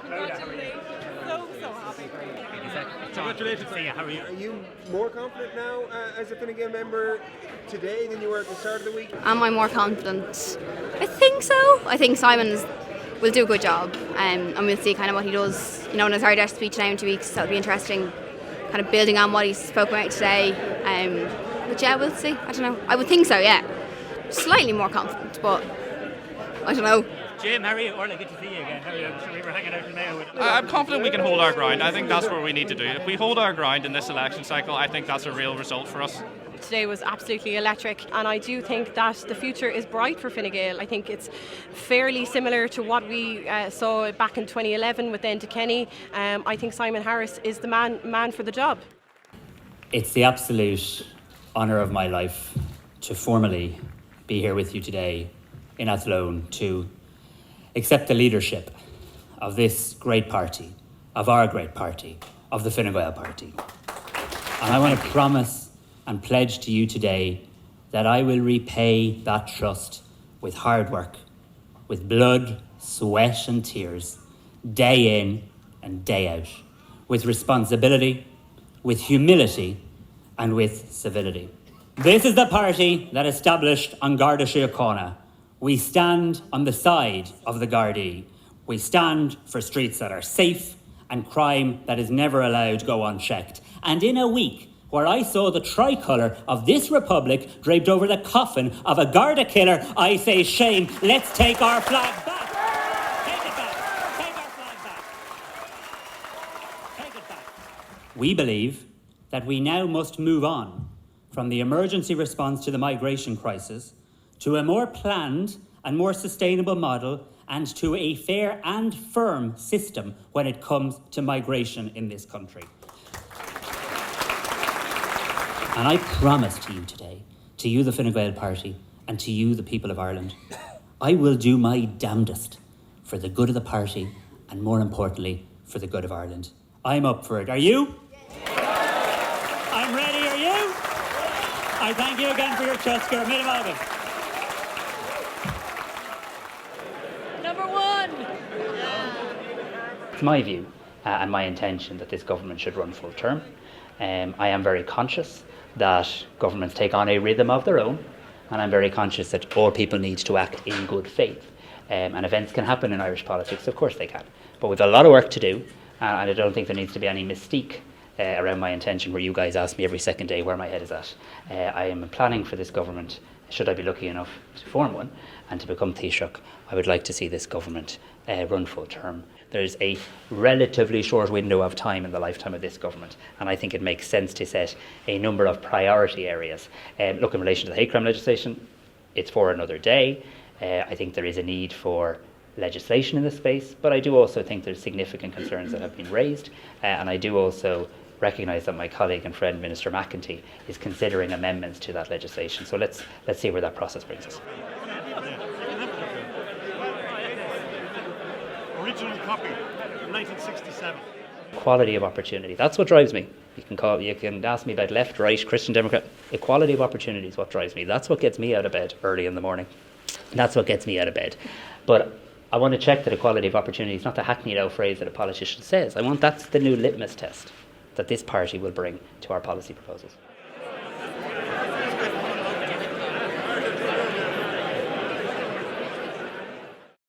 Congratulations. So happy. Congratulations. See you. How are you? Are you more confident now as a Fine Gael member today than you were at the start of the week? Am I more confident? I think so. I think Simon will do a good job, and we'll see kind of what he does. You know, in his Irish speech now in 2 weeks, that'll be interesting. Kind of building on what he spoke about today. But yeah, we'll see. I don't know. I would think so. Yeah, slightly more confident, but I don't know. Jim, how are you? Orla, good to see you again. How are you? I'm sure we were hanging out in Mayo. I'm confident we can hold our ground. I think that's what we need to do. If we hold our ground in this election cycle, I think that's a real result for us. Today was absolutely electric, and I do think that the future is bright for Fine Gael. I think it's fairly similar to what we saw back in 2011 with Enda O'Dowd. I think Simon Harris is the man for the job. It's the absolute honour of my life to formally be here with you today in Athlone to accept the leadership of this great party, of our great party, of the Fine Gael party. And I want to promise and pledge to you today that I will repay that trust with hard work, with blood, sweat and tears, day in and day out, with responsibility, with humility and with civility. This is the party that established an Garda Síochána. We stand on the side of the Gardaí. We stand for streets that are safe and crime that is never allowed to go unchecked. And in a week where I saw the tricolour of this republic draped over the coffin of a Garda killer, I say shame. Let's take our flag back. Take it back. Take our flag back. Take it back. We believe that we now must move on from the emergency response to the migration crisis to a more planned and more sustainable model and to a fair and firm system when it comes to migration in this country. And I promise to you today, to you the Fine Gael party and to you the people of Ireland, I will do my damnedest for the good of the party and more importantly for the good of Ireland. I'm up for it. Are you? I'm ready, are you? I thank you again for your trust. Number one. It's my view and my intention that this government should run full term. I am very conscious that governments take on a rhythm of their own, and I'm very conscious that all people need to act in good faith. And events can happen in Irish politics, of course they can. But we've a lot of work to do, and I don't think there needs to be any mystique around my intention where you guys ask me every second day where my head is at. I am planning for this government, should I be lucky enough to form one and to become Taoiseach. I would like to see this government run full term. There's a relatively short window of time in the lifetime of this government, and I think it makes sense to set a number of priority areas. Look, in relation to the hate crime legislation, it's for another day. I think there is a need for legislation in this space, but I do also think there's significant concerns that have been raised, and I do also recognise that my colleague and friend Minister McEntee is considering amendments to that legislation. So let's see where that process brings us. Original copy, 1967. Equality of opportunity. That's what drives me. You can ask me about left, right, Christian, Democrat. Equality of opportunity is what drives me. That's what gets me out of bed early in the morning. That's what gets me out of bed. But I want to check that equality of opportunity is not the hackneyed out phrase that a politician says. That's the new litmus test that this party will bring to our policy proposals.